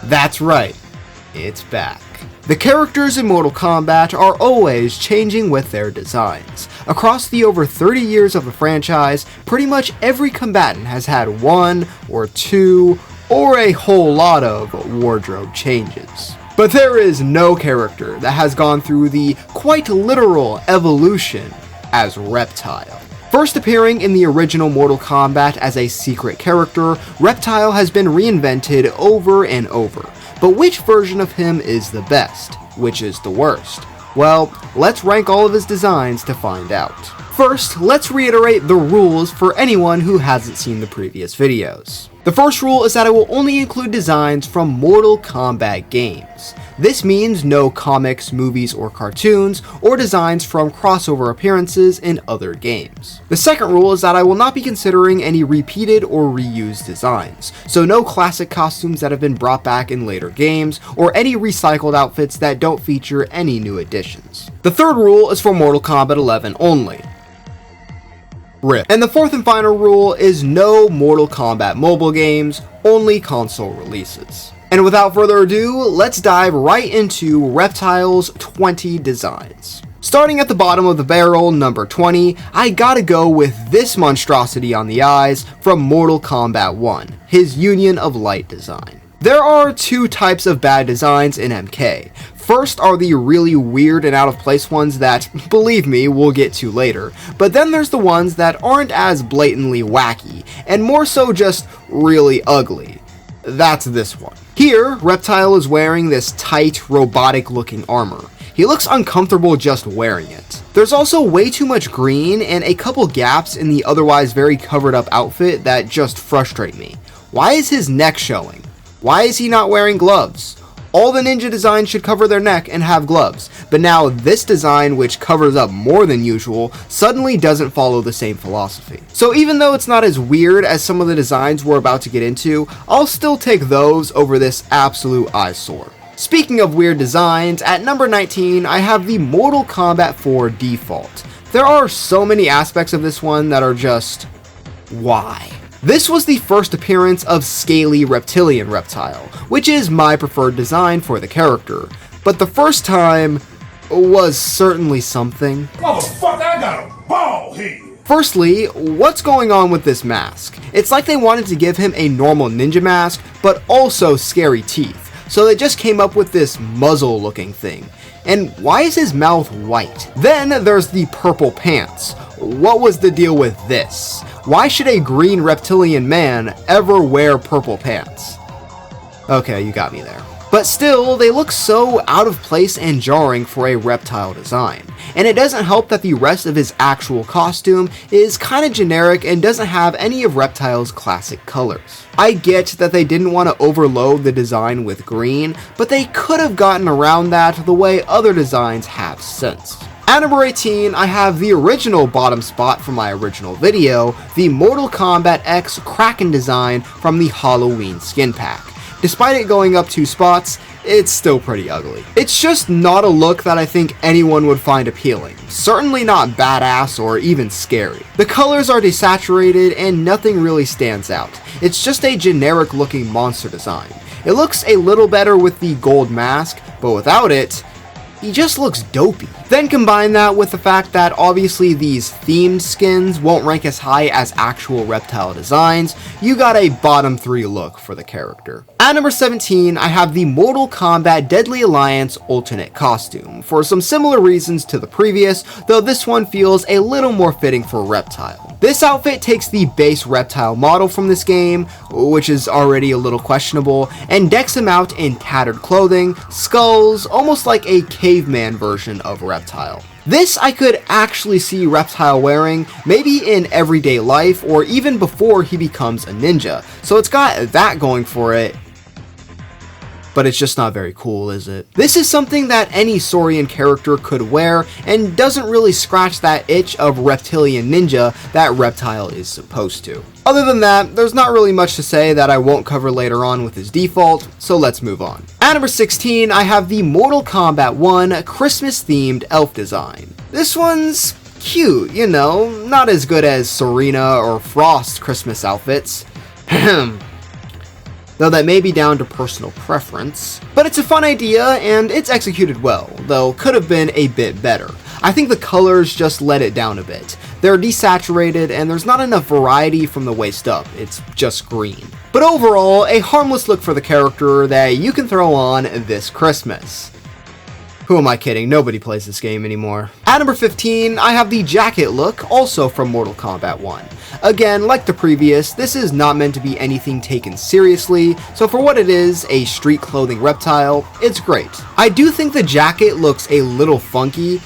That's right, it's back. The characters in Mortal Kombat are always changing with their designs. Across the over 30 years of the franchise, pretty much every combatant has had one or two or a whole lot of wardrobe changes. But there is no character that has gone through the quite literal evolution as Reptile. First appearing in the original Mortal Kombat as a secret character, Reptile has been reinvented over and over. But which version of him is the best? Which is the worst? Well, let's rank all of his designs to find out. First, let's reiterate the rules for anyone who hasn't seen the previous videos. The first rule is that I will only include designs from Mortal Kombat games. This means no comics, movies, or cartoons, or designs from crossover appearances in other games. The second rule is that I will not be considering any repeated or reused designs, so no classic costumes that have been brought back in later games, or any recycled outfits that don't feature any new additions. The third rule is for Mortal Kombat 11 only. RIP. And the fourth and final rule is no Mortal Kombat mobile games, only console releases. And without further ado, let's dive right into Reptile's 20 designs. Starting at the bottom of the barrel, number 20, I gotta go with this monstrosity on the eyes from Mortal Kombat 1, his Union of Light design. There are two types of bad designs in MK. First are the really weird and out of place ones that, believe me, we'll get to later, but then there's the ones that aren't as blatantly wacky, and more so just really ugly. That's this one. Here, Reptile is wearing this tight, robotic looking armor. He looks uncomfortable just wearing it. There's also way too much green and a couple gaps in the otherwise very covered up outfit that just frustrate me. Why is his neck showing? Why is he not wearing gloves? All the ninja designs should cover their neck and have gloves, but now this design, which covers up more than usual, suddenly doesn't follow the same philosophy. So even though it's not as weird as some of the designs we're about to get into, I'll still take those over this absolute eyesore. Speaking of weird designs, at number 19, I have the Mortal Kombat 4 default. There are so many aspects of this one that are just, why? This was the first appearance of scaly reptilian Reptile, which is my preferred design for the character, but the first time was certainly something. Motherfucker, I got a ball head! Firstly, what's going on with this mask? It's like they wanted to give him a normal ninja mask, but also scary teeth, so they just came up with this muzzle looking thing. And why is his mouth white? Then there's the purple pants. What was the deal with this? Why should a green reptilian man ever wear purple pants? Okay, you got me there. But still, they look so out of place and jarring for a Reptile design. And it doesn't help that the rest of his actual costume is kinda generic and doesn't have any of Reptile's classic colors. I get that they didn't want to overload the design with green, but they could have gotten around that the way other designs have since. At number 18, I have the original bottom spot from my original video, the Mortal Kombat X Kraken design from the Halloween skin pack. Despite it going up 2 spots, it's still pretty ugly. It's just not a look that I think anyone would find appealing, certainly not badass or even scary. The colors are desaturated and nothing really stands out. It's just a generic looking monster design. It looks a little better with the gold mask, but without it, he just looks dopey. Then combine that with the fact that obviously these themed skins won't rank as high as actual Reptile designs, you got a bottom 3 look for the character. At number 17, I have the Mortal Kombat Deadly Alliance alternate costume, for some similar reasons to the previous, though this one feels a little more fitting for Reptile. This outfit takes the base Reptile model from this game, which is already a little questionable, and decks him out in tattered clothing, skulls, almost like a caveman version of Reptile. This I could actually see Reptile wearing, maybe in everyday life or even before he becomes a ninja, so it's got that going for it, but it's just not very cool, is it? This is something that any Saurian character could wear and doesn't really scratch that itch of reptilian ninja that Reptile is supposed to. Other than that, there's not really much to say that I won't cover later on with his default, so let's move on. At number 16, I have the Mortal Kombat 1 Christmas-themed elf design. This one's cute, you know, not as good as Serena or Frost Christmas outfits. though that may be down to personal preference. But it's a fun idea, and it's executed well, though could have been a bit better. I think the colors just let it down a bit. They're desaturated, and there's not enough variety from the waist up, it's just green. But overall, a harmless look for the character that you can throw on this Christmas. Who am I kidding? Nobody plays this game anymore. At number 15, I have the jacket look, also from Mortal Kombat 1. Again, like the previous, this is not meant to be anything taken seriously, so for what it is, a street clothing reptile, it's great. I do think the jacket looks a little funky.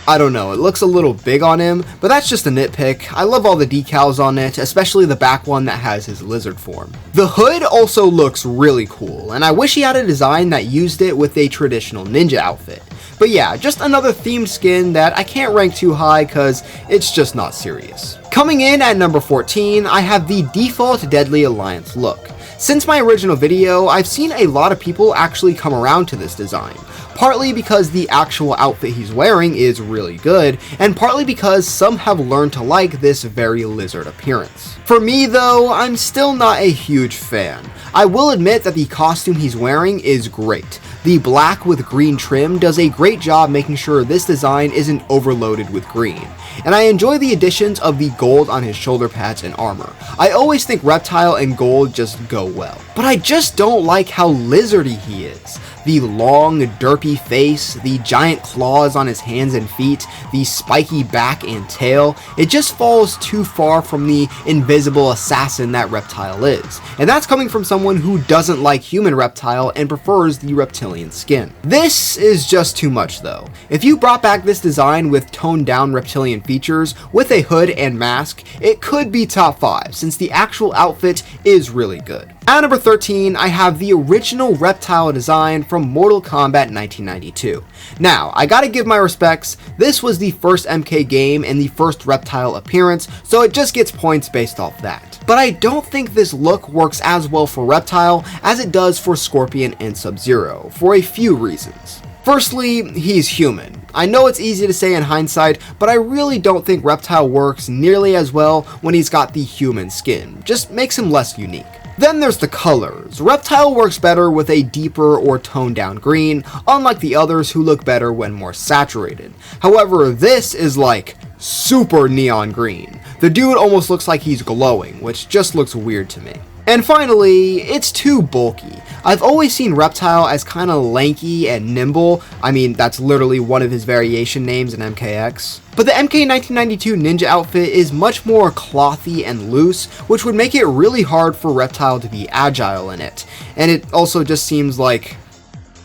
I don't know, it looks a little big on him, but that's just a nitpick. I love all the decals on it, especially the back one that has his lizard form. The hood also looks really cool, and I wish he had a design that used it with a traditional ninja outfit. But yeah, just another themed skin that I can't rank too high cause it's just not serious. Coming in at number 14, I have the default Deadly Alliance look. Since my original video, I've seen a lot of people actually come around to this design. Partly because the actual outfit he's wearing is really good, and partly because some have learned to like this very lizard appearance. For me though, I'm still not a huge fan. I will admit that the costume he's wearing is great. The black with green trim does a great job making sure this design isn't overloaded with green. And I enjoy the additions of the gold on his shoulder pads and armor. I always think Reptile and gold just go well. But I just don't like how lizardy he is. The long, derpy face, the giant claws on his hands and feet, the spiky back and tail, it just falls too far from the invisible assassin that Reptile is. And that's coming from someone who doesn't like human Reptile and prefers the reptilian skin. This is just too much though. If you brought back this design with toned down reptilian features, with a hood and mask, it could be top 5 since the actual outfit is really good. At number 13, I have the original Reptile design from Mortal Kombat 1992. Now, I gotta give my respects, this was the first MK game and the first Reptile appearance, so it just gets points based off that. But I don't think this look works as well for Reptile as it does for Scorpion and Sub-Zero, for a few reasons. Firstly, he's human. I know it's easy to say in hindsight, but I really don't think Reptile works nearly as well when he's got the human skin, just makes him less unique. Then there's the colors. Reptile works better with a deeper or toned down green, unlike the others who look better when more saturated. However, this is like super neon green. The dude almost looks like he's glowing, which just looks weird to me. And finally, it's too bulky. I've always seen Reptile as kinda lanky and nimble. I mean, that's literally one of his variation names in MKX. But the MK 1992 ninja outfit is much more clothy and loose, which would make it really hard for Reptile to be agile in it. And it also just seems like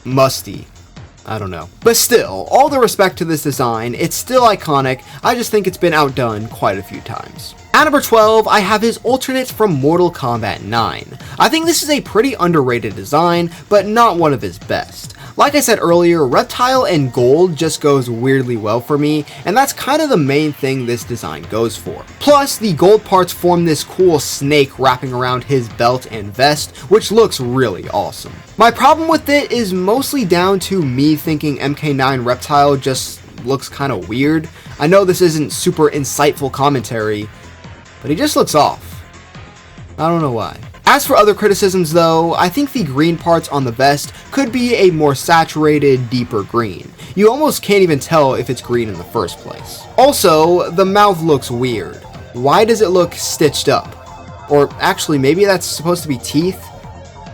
musty. I don't know. But still, all the respect to this design, it's still iconic. I just think it's been outdone quite a few times. At number 12, I have his alternate from Mortal Kombat 9. I think this is a pretty underrated design, but not one of his best. Like I said earlier, Reptile and gold just goes weirdly well for me, and that's kind of the main thing this design goes for. Plus, the gold parts form this cool snake wrapping around his belt and vest, which looks really awesome. My problem with it is mostly down to me thinking MK9 Reptile just looks kind of weird. I know this isn't super insightful commentary, but he just looks off. I don't know why. As for other criticisms though, I think the green parts on the vest could be a more saturated, deeper green. You almost can't even tell if it's green in the first place. Also, the mouth looks weird. Why does it look stitched up? Or actually, maybe that's supposed to be teeth?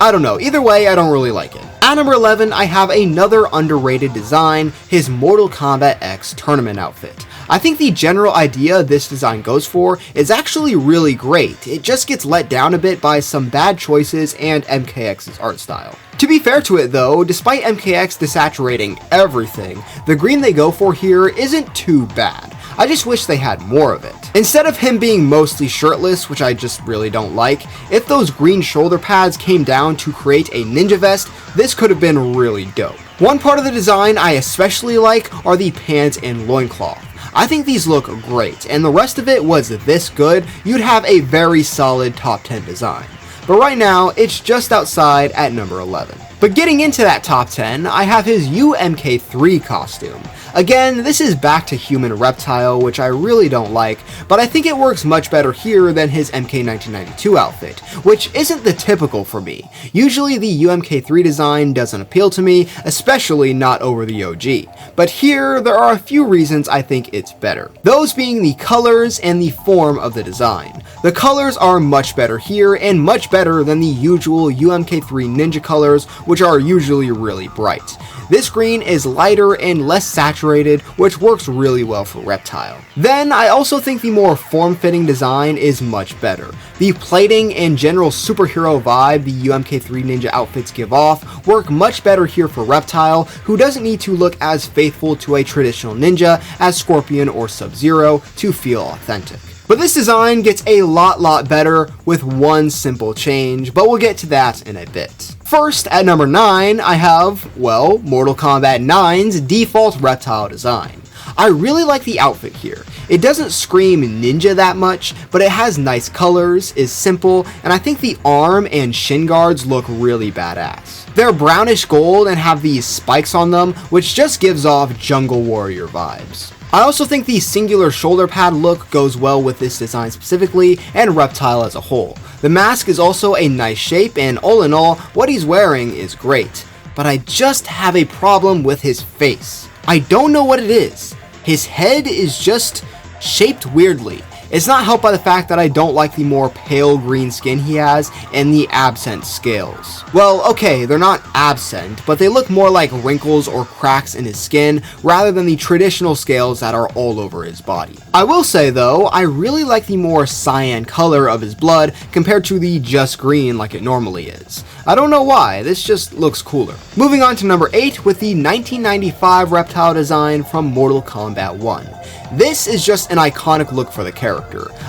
I don't know, either way, I don't really like it. At number 11, I have another underrated design, his Mortal Kombat X tournament outfit. I think the general idea this design goes for is actually really great, it just gets let down a bit by some bad choices and MKX's art style. To be fair to it though, despite MKX desaturating everything, the green they go for here isn't too bad. I just wish they had more of it. Instead of him being mostly shirtless, which I just really don't like, if those green shoulder pads came down to create a ninja vest, this could have been really dope. One part of the design I especially like are the pants and loincloth. I think these look great, and the rest of it was this good, you'd have a very solid top 10 design. But right now, it's just outside at number 11. But getting into that top 10, I have his UMK3 costume. Again, this is back to human Reptile, which I really don't like, but I think it works much better here than his MK1992 outfit, which isn't the typical for me. Usually the UMK3 design doesn't appeal to me, especially not over the OG, but here there are a few reasons I think it's better. Those being the colors and the form of the design. The colors are much better here and much better than the usual UMK3 ninja colors, which are usually really bright. This green is lighter and less saturated, which works really well for Reptile. Then I also think the more form-fitting design is much better. The plating and general superhero vibe the UMK3 ninja outfits give off work much better here for Reptile, who doesn't need to look as faithful to a traditional ninja as Scorpion or Sub-Zero to feel authentic. But this design gets a lot better with one simple change, but we'll get to that in a bit. First, at number 9, I have, well, Mortal Kombat 9's default Reptile design. I really like the outfit here. It doesn't scream ninja that much, but it has nice colors, is simple, and I think the arm and shin guards look really badass. They're brownish gold and have these spikes on them, which just gives off Jungle Warrior vibes. I also think the singular shoulder pad look goes well with this design specifically, and Reptile as a whole. The mask is also a nice shape, and all in all, what he's wearing is great. But I just have a problem with his face. I don't know what it is. His head is just shaped weirdly. It's not helped by the fact that I don't like the more pale green skin he has and the absent scales. Well, okay, they're not absent, but they look more like wrinkles or cracks in his skin rather than the traditional scales that are all over his body. I will say though, I really like the more cyan color of his blood compared to the just green like it normally is. I don't know why, this just looks cooler. Moving on to number 8 with the 1995 Reptile design from Mortal Kombat 1. This is just an iconic look for the character.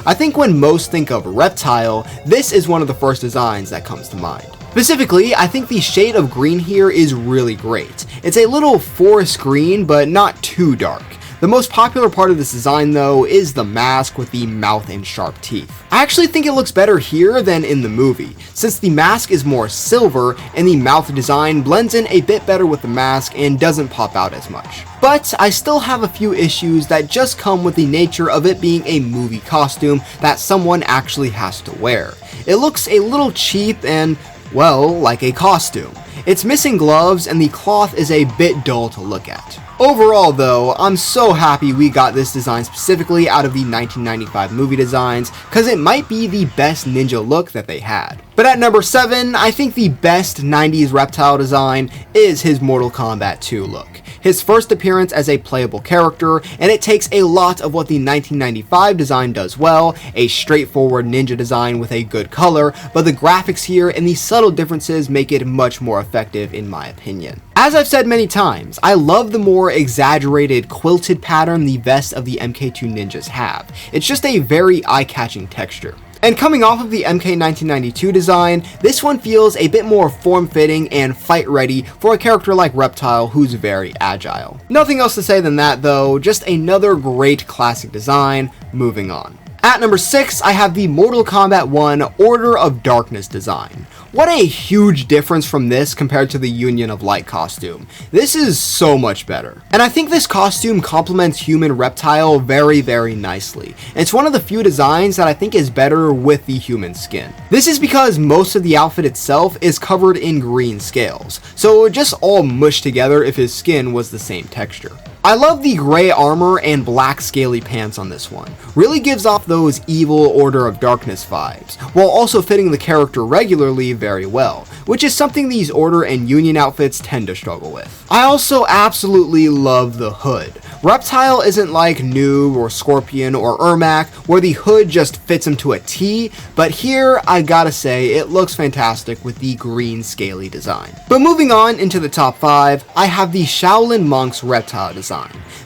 I think when most think of Reptile, this is one of the first designs that comes to mind. Specifically, I think the shade of green here is really great. It's a little forest green, but not too dark. The most popular part of this design though is the mask with the mouth and sharp teeth. I actually think it looks better here than in the movie, since the mask is more silver and the mouth design blends in a bit better with the mask and doesn't pop out as much. But I still have a few issues that just come with the nature of it being a movie costume that someone actually has to wear. It looks a little cheap and, well, like a costume. It's missing gloves and the cloth is a bit dull to look at. Overall though, I'm so happy we got this design specifically out of the 1995 movie designs, cause it might be the best ninja look that they had. But at number 7, I think the best 90s Reptile design is his Mortal Kombat 2 look. His first appearance as a playable character, and it takes a lot of what the 1995 design does well, a straightforward ninja design with a good color, but the graphics here and the subtle differences make it much more effective in my opinion. As I've said many times, I love the more exaggerated quilted pattern the vests of the MK2 ninjas have. It's just a very eye-catching texture. And coming off of the MK1992 design, this one feels a bit more form-fitting and fight-ready for a character like Reptile who's very agile. Nothing else to say than that though, just another great classic design. Moving on. At number 6, I have the Mortal Kombat 1 Order of Darkness design. What a huge difference from this compared to the Union of Light costume. This is so much better. And I think this costume complements human Reptile very nicely. It's one of the few designs that I think is better with the human skin. This is because most of the outfit itself is covered in green scales, so it would just all mush together if his skin was the same texture. I love the gray armor and black scaly pants on this one. Really gives off those evil Order of Darkness vibes, while also fitting the character regularly very well, which is something these Order and Union outfits tend to struggle with. I also absolutely love the hood. Reptile isn't like Noob or Scorpion or Ermac, where the hood just fits him to a T, but here I gotta say it looks fantastic with the green scaly design. But moving on into the top 5, I have the Shaolin Monk's Reptile design.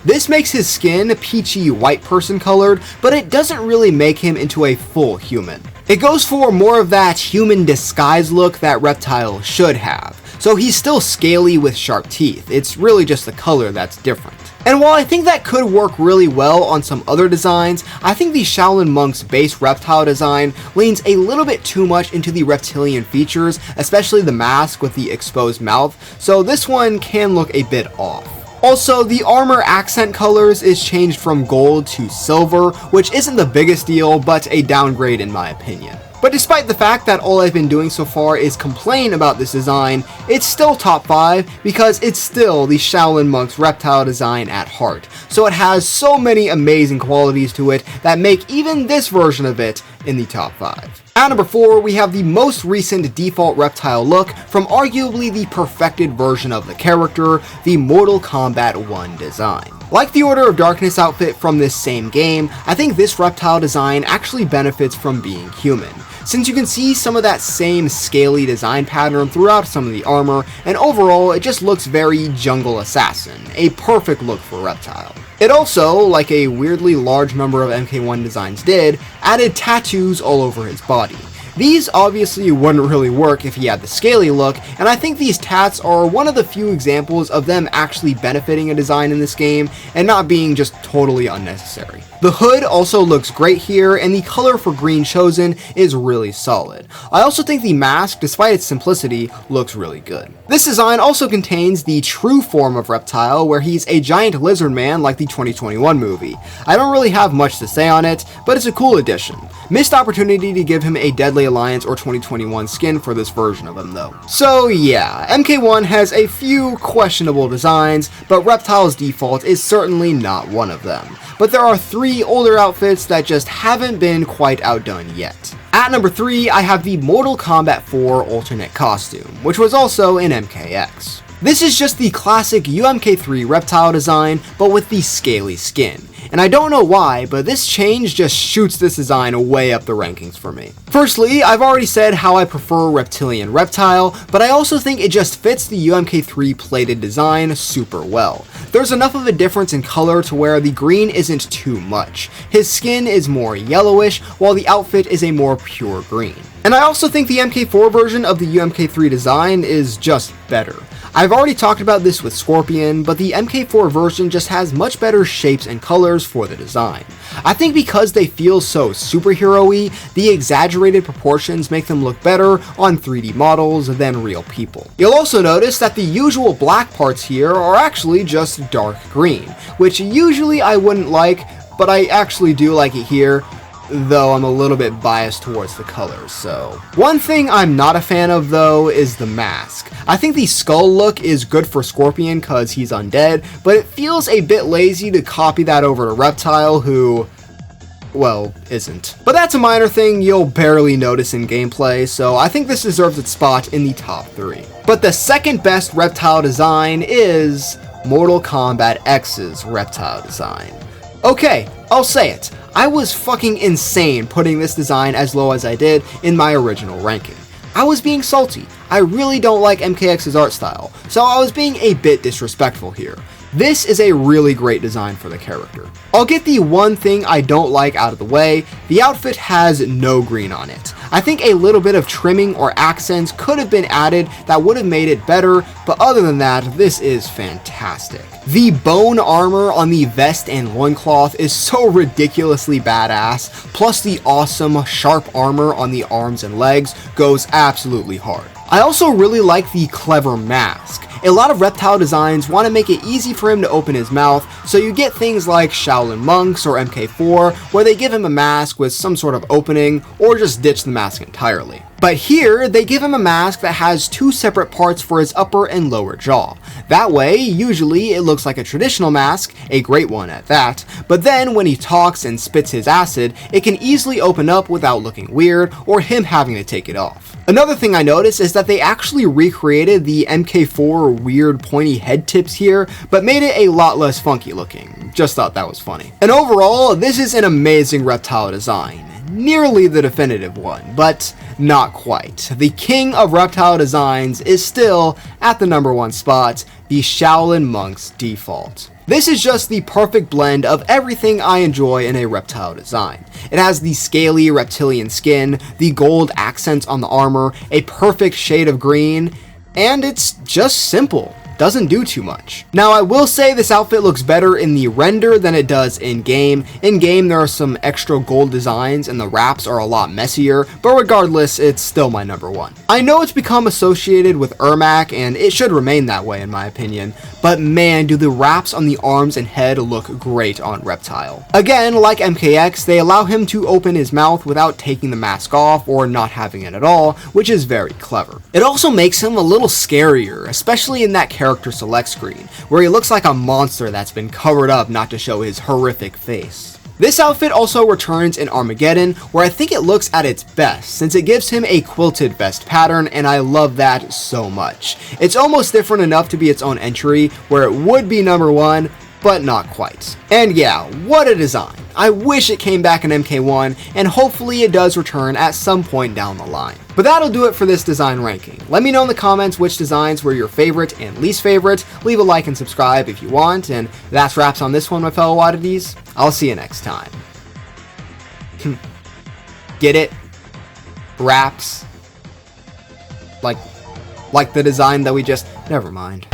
This makes his skin peachy white person colored, but it doesn't really make him into a full human. It goes for more of that human disguise look that Reptile should have, so he's still scaly with sharp teeth. It's really just the color that's different. And while I think that could work really well on some other designs, I think the Shaolin Monk's base Reptile design leans a little bit too much into the reptilian features, especially the mask with the exposed mouth, so this one can look a bit off. Also, the armor accent colors is changed from gold to silver, which isn't the biggest deal, but a downgrade in my opinion. But despite the fact that all I've been doing so far is complain about this design, it's still top 5 because it's still the Shaolin Monk's reptile design at heart. So it has so many amazing qualities to it that make even this version of it in the top 5. At number 4, we have the most recent default reptile look from arguably the perfected version of the character, the Mortal Kombat 1 design. Like the Order of Darkness outfit from this same game, I think this reptile design actually benefits from being human, since you can see some of that same scaly design pattern throughout some of the armor, and overall it just looks very Jungle Assassin, a perfect look for Reptile. It also, like a weirdly large number of MK1 designs did, added tattoos all over his body. These obviously wouldn't really work if he had the scaly look, and I think these tats are one of the few examples of them actually benefiting a design in this game and not being just totally unnecessary. The hood also looks great here, and the color for green chosen is really solid. I also think the mask, despite its simplicity, looks really good. This design also contains the true form of Reptile, where he's a giant lizard man like the 2021 movie. I don't really have much to say on it, but it's a cool addition. Missed opportunity to give him a Deadly Alliance or 2021 skin for this version of him though. So yeah, MK1 has a few questionable designs, but Reptile's default is certainly not one of them. But there are 3 older outfits that just haven't been quite outdone yet. At number 3, I have the Mortal Kombat 4 alternate costume, which was also in MKX. This is just the classic UMK3 reptile design, but with the scaly skin. And I don't know why, but this change just shoots this design way up the rankings for me. Firstly, I've already said how I prefer Reptilian Reptile, but I also think it just fits the UMK3 plated design super well. There's enough of a difference in color to where the green isn't too much. His skin is more yellowish, while the outfit is a more pure green. And I also think the MK4 version of the UMK3 design is just better. I've already talked about this with Scorpion, but the MK4 version just has much better shapes and colors for the design. I think because they feel so superhero-y, the exaggerated proportions make them look better on 3D models than real people. You'll also notice that the usual black parts here are actually just dark green, which usually I wouldn't like, but I actually do like it here, though I'm a little bit biased towards the colors, so. One thing I'm not a fan of though is the mask. I think the skull look is good for Scorpion cause he's undead, but it feels a bit lazy to copy that over to Reptile who, well, isn't. But that's a minor thing you'll barely notice in gameplay, so I think this deserves its spot in the top 3. But the second best Reptile design is Mortal Kombat X's Reptile design. Okay, I'll say it. I was fucking insane putting this design as low as I did in my original ranking. I was being salty. I really don't like MKX's art style, so I was being a bit disrespectful here. This is a really great design for the character. I'll get the one thing I don't like out of the way. The outfit has no green on it. I think a little bit of trimming or accents could have been added that would have made it better, but other than that, this is fantastic. The bone armor on the vest and loincloth is so ridiculously badass, plus the awesome sharp armor on the arms and legs goes absolutely hard. I also really like the clever mask. A lot of reptile designs want to make it easy for him to open his mouth, so you get things like Shaolin Monks or MK4 where they give him a mask with some sort of opening or just ditch the mask entirely. But here, they give him a mask that has 2 separate parts for his upper and lower jaw. That way, usually it looks like a traditional mask, a great one at that, but then when he talks and spits his acid, it can easily open up without looking weird or him having to take it off. Another thing I noticed is that they actually recreated the MK4 weird pointy head tips here, but made it a lot less funky looking. Just thought that was funny. And overall, this is an amazing reptile design. Nearly the definitive one, but not quite. The king of reptile designs is still at the number 1 spot, the Shaolin Monk's default. This is just the perfect blend of everything I enjoy in a reptile design. It has the scaly reptilian skin, the gold accents on the armor, a perfect shade of green, and it's just simple. doesn't do too much. Now I will say this outfit looks better in the render than it does in game. In game there are some extra gold designs and the wraps are a lot messier, but regardless it's still my number one. I know it's become associated with Ermac and it should remain that way in my opinion, but man do the wraps on the arms and head look great on Reptile. Again, like MKX, they allow him to open his mouth without taking the mask off or not having it at all, which is very clever. It also makes him a little scarier, especially in that character select screen, where he looks like a monster that's been covered up not to show his horrific face. This outfit also returns in Armageddon, where I think it looks at its best, since it gives him a quilted vest pattern, and I love that so much. It's almost different enough to be its own entry, where it would be number one, but not quite. And yeah, what a design. I wish it came back in MK1, and hopefully it does return at some point down the line. But that'll do it for this design ranking. Let me know in the comments which designs were your favorite and least favorite. Leave a like and subscribe if you want, and that's wraps on this one, my fellow oddities. I'll see you next time. Get it? Wraps? Like the design that we just... Never mind.